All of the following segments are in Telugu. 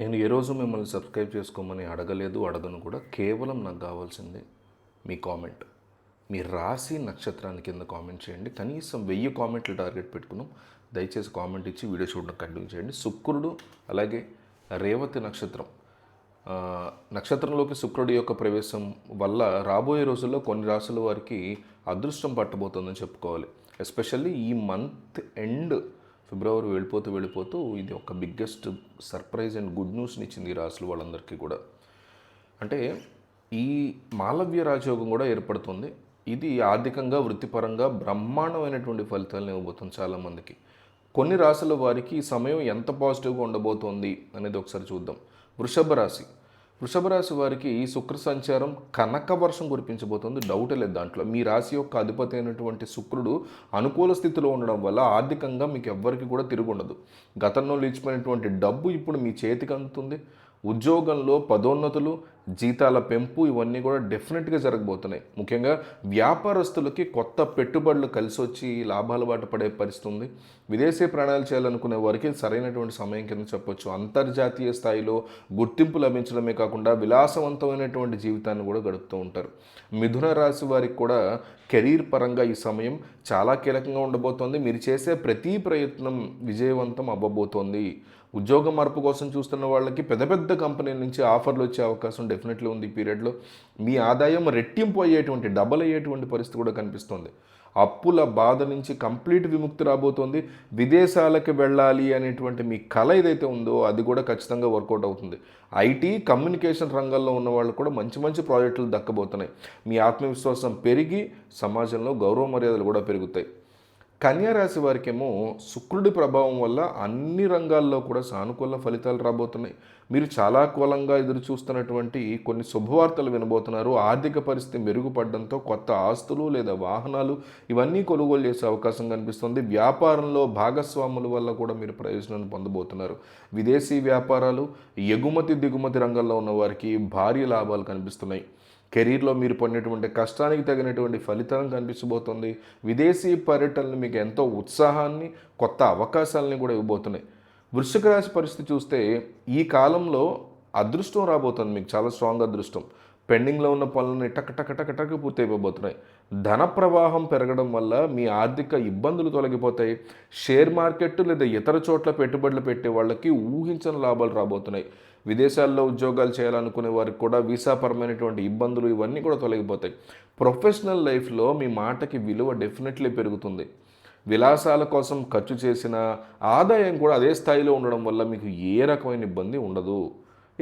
నేను ఏ రోజు మిమ్మల్ని సబ్స్క్రైబ్ చేసుకోమని అడగలేదు, అడగను కూడా. కేవలం నాకు కావాల్సింది మీ కామెంట్. మీ రాశి నక్షత్రాన్ని కింద కామెంట్ చేయండి. కనీసం 1000 కామెంట్లు టార్గెట్ పెట్టుకున్నాం. దయచేసి కామెంట్ ఇచ్చి వీడియో చూడడం కంటిన్యూ చేయండి. శుక్రుడు అలాగే రేవతి నక్షత్రం, నక్షత్రంలోకి శుక్రుడి యొక్క ప్రవేశం వల్ల రాబోయే రోజుల్లో కొన్ని రాశుల వారికి అదృష్టం పట్టబోతుందని చెప్పుకోవాలి. ఎస్పెషల్లీ ఈ మంత్ ఎండ్ ఫిబ్రవరి వెళ్ళిపోతూ ఇది ఒక బిగ్గెస్ట్ సర్ప్రైజ్ అండ్ గుడ్ న్యూస్ని ఇచ్చింది ఈ రాశులు వాళ్ళందరికీ కూడా. అంటే ఈ మాలవ్య రాజయోగం కూడా ఏర్పడుతుంది. ఇది ఆర్థికంగా వృత్తిపరంగా బ్రహ్మాండమైనటువంటి ఫలితాలను ఇవ్వబోతుంది చాలామందికి. కొన్ని రాశుల వారికి ఈ సమయం ఎంత పాజిటివ్గా ఉండబోతోంది అనేది ఒకసారి చూద్దాం. వృషభ రాశి వారికి శుక్ర సంచారం కనక వర్షం కురిపించబోతుంది, డౌట్ లేదు దాంట్లో. మీ రాశి యొక్క అధిపతి అయినటువంటి శుక్రుడు అనుకూల స్థితిలో ఉండడం వల్ల ఆర్థికంగా మీకు ఎవ్వరికి కూడా తిరుగుండదు. గతంలో నిలిచిపోయినటువంటి డబ్బు ఇప్పుడు మీ చేతికి అందుతుంది. ఉద్యోగంలో పదోన్నతులు, జీతాల పెంపు ఇవన్నీ కూడా డెఫినెట్గా జరగబోతున్నాయి. ముఖ్యంగా వ్యాపారస్తులకి కొత్త పెట్టుబడులు కలిసి వచ్చి లాభాల బాట పడే పరిస్థితి ఉంది. విదేశీ ప్రయాణాలు చేయాలనుకునే వారికి సరైనటువంటి సమయం కింద చెప్పొచ్చు. అంతర్జాతీయ స్థాయిలో గుర్తింపు లభించడమే కాకుండా విలాసవంతమైనటువంటి జీవితాన్ని కూడా గడుపుతూ ఉంటారు. మిథున రాశి వారికి కూడా కెరీర్ పరంగా ఈ సమయం చాలా కీలకంగా ఉండబోతోంది. మీరు చేసే ప్రతి ప్రయత్నం విజయవంతం అవ్వబోతోంది. ఉద్యోగ మార్పు కోసం చూస్తున్న వాళ్ళకి పెద్ద పెద్ద కంపెనీల నుంచి ఆఫర్లు వచ్చే అవకాశం డెఫినెట్లీ ఉంది. ఈ పీరియడ్లో మీ ఆదాయం రెట్టింపు అయ్యేటువంటి, డబల్ అయ్యేటువంటి పరిస్థితి కూడా కనిపిస్తుంది. అప్పుల బాధ నుంచి కంప్లీట్ విముక్తి రాబోతోంది. విదేశాలకు వెళ్ళాలి అనేటువంటి మీ కళ ఏదైతే ఉందో అది కూడా ఖచ్చితంగా వర్కౌట్ అవుతుంది. ఐటీ, కమ్యూనికేషన్ రంగంలో ఉన్న వాళ్ళు కూడా మంచి మంచి ప్రాజెక్టులు దక్కబోతున్నాయి. మీ ఆత్మవిశ్వాసం పెరిగి సమాజంలో గౌరవ మర్యాదలు కూడా పెరుగుతాయి. కన్యారాశి వారికేమో శుక్రుడి ప్రభావం వల్ల అన్ని రంగాల్లో కూడా సానుకూల ఫలితాలు రాబోతున్నాయి. మీరు చాలా కాలంగా ఎదురు చూస్తున్నటువంటి కొన్ని శుభవార్తలు వినబోతున్నారు. ఆర్థిక పరిస్థితి మెరుగుపడడంతో కొత్త ఆస్తులు లేదా వాహనాలు ఇవన్నీ కొనుగోలు చేసే అవకాశం కనిపిస్తుంది. వ్యాపారంలో భాగస్వాముల వల్ల కూడా మీరు ప్రయోజనాన్ని పొందబోతున్నారు. విదేశీ వ్యాపారాలు, ఎగుమతి దిగుమతి రంగంలో ఉన్న వారికి భారీ లాభాలు కనిపిస్తున్నాయి. కెరీర్లో మీరు పొందినటువంటి కష్టానికి తగినటువంటి ఫలితం కనిపించబోతుంది. విదేశీ పర్యటనలు మీకు ఎంతో ఉత్సాహాన్ని, కొత్త అవకాశాలని కూడా ఇవ్వబోతున్నాయి. వృశ్చిక రాశి పరిస్థితి చూస్తే ఈ కాలంలో అదృష్టం రాబోతుంది. మీకు చాలా స్ట్రాంగ్ అదృష్టం. పెండింగ్లో ఉన్న పనులను టక్ పూర్తి అయిపోబోతున్నాయి. ధన ప్రవాహం పెరగడం వల్ల మీ ఆర్థిక ఇబ్బందులు తొలగిపోతాయి. షేర్ మార్కెట్ లేదా ఇతర చోట్ల పెట్టుబడులు పెట్టే వాళ్ళకి ఊహించని లాభాలు రాబోతున్నాయి. విదేశాల్లో ఉద్యోగాలు చేయాలనుకునే వారికి కూడా వీసాపరమైనటువంటి ఇబ్బందులు ఇవన్నీ కూడా తొలగిపోతాయి. ప్రొఫెషనల్ లైఫ్లో మీ మాటకి విలువ డెఫినెట్లీ పెరుగుతుంది. విలాసాల కోసం ఖర్చు చేసిన ఆదాయం కూడా అదే స్థాయిలో ఉండడం వల్ల మీకు ఏ రకమైన ఇబ్బంది ఉండదు.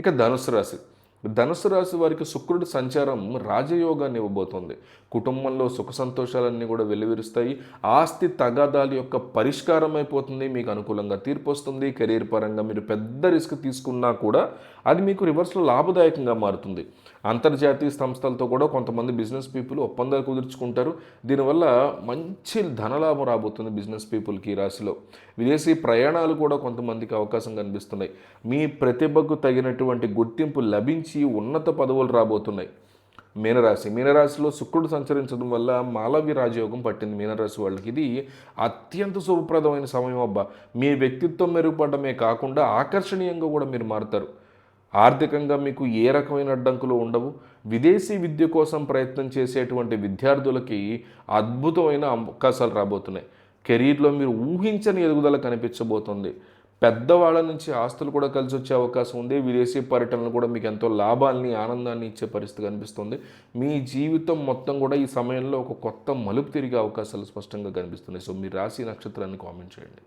ఇక ధనుసు రాశి వారికి శుక్రుడి సంచారం రాజయోగాన్ని ఇవ్వబోతోంది. కుటుంబంలో సుఖ సంతోషాలన్నీ కూడా వెల్లివిరుస్తాయి. ఆస్తి తగాదాల యొక్క పరిష్కారం అయిపోతుంది. మీకు అనుకూలంగా తీర్పు వస్తుంది. కెరీర్ పరంగా మీరు పెద్ద రిస్క్ తీసుకున్నా కూడా అది మీకు రివర్స్లో లాభదాయకంగా మారుతుంది. అంతర్జాతీయ సంస్థలతో కూడా కొంతమంది బిజినెస్ పీపుల్ ఒప్పందాలు కుదుర్చుకుంటారు. దీనివల్ల మంచి ధనలాభం రాబోతుంది బిజినెస్ పీపుల్కి ఈ రాశిలో. విదేశీ ప్రయాణాలు కూడా కొంతమందికి అవకాశం కనిపిస్తున్నాయి. మీ ప్రతిభకు తగినటువంటి గుర్తింపు లభించి ఉన్నత పదవులు రాబోతున్నాయి. మీనరాశిలో శుక్రుడు సంచరించడం వల్ల మాలవ్య రాజయోగం పట్టింది మీనరాశి వాళ్ళకి. ఇది అత్యంత శుభప్రదమైన సమయం అబ్బా. మీ వ్యక్తిత్వం మెరుగుపడమే కాకుండా ఆకర్షణీయంగా కూడా మీరు మారుతారు. ఆర్థికంగా మీకు ఏ రకమైన అడ్డంకులు ఉండవు. విదేశీ విద్య కోసం ప్రయత్నం చేసేటువంటి విద్యార్థులకి అద్భుతమైన అవకాశాలు రాబోతున్నాయి. కెరీర్లో మీరు ఊహించని ఎదుగుదల కనిపించబోతుంది. పెద్దవాళ్ళ నుంచి ఆస్తులు కూడా కలిసి వచ్చే అవకాశం ఉంది. విదేశీ పర్యటనలు కూడా మీకు ఎంతో లాభాలని, ఆనందాన్ని ఇచ్చే పరిస్థితి కనిపిస్తుంది. మీ జీవితం మొత్తం కూడా ఈ సమయంలో ఒక కొత్త మలుపు తిరిగే అవకాశాలు స్పష్టంగా కనిపిస్తున్నాయి. సో మీ రాశి నక్షత్రాన్ని కామెంట్ చేయండి.